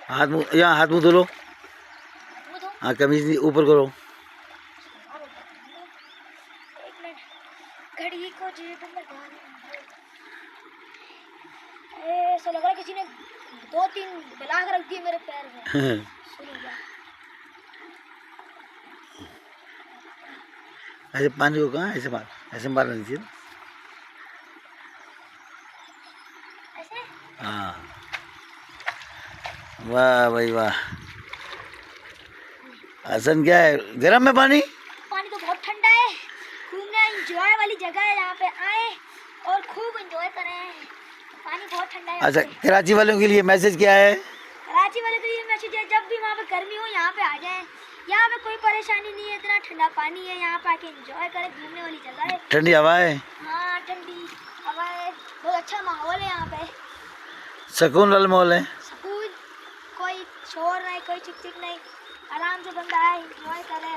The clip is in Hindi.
हाथ मुँह यहाँ हाथ मुँह धो लो। हाँ कमीज ऊपर करो। घड़ी को जेब में डाल। ऐसा लग रहा है किसी ने 2-3 बला के रख दिए मेरे पैर में। ऐसे पानी को कहाँ ऐसे मारना चाहिए। ऐसे? हाँ वाह भाई वाह। हसन क्या है गर्म है पानी? पानी तो बहुत ठंडा है। घूमने एंजॉय वाली जगह है, यहाँ पे आए और खूब एंजॉय करें। पानी बहुत ठंडा है। अच्छा कराची वालों के लिए मैसेज क्या है? कराची वाले के लिए मैसेज है जब भी वहाँ पे गर्मी हो यहाँ पे आ जाएं। यहाँ पे कोई परेशानी नहीं है, इतना ठंडा पानी है, यहाँ पे आके एंजॉय करें। घूमने वाली जगह है, ठंडी हवा है। हाँ ठंडी हवा है, बहुत अच्छा माहौल है यहाँ पे, सुकून वाला माहौल है। सुकून, कोई शोर नहीं, कोई चिक चिक नहीं, आराम से बंदा है एंजॉय करे।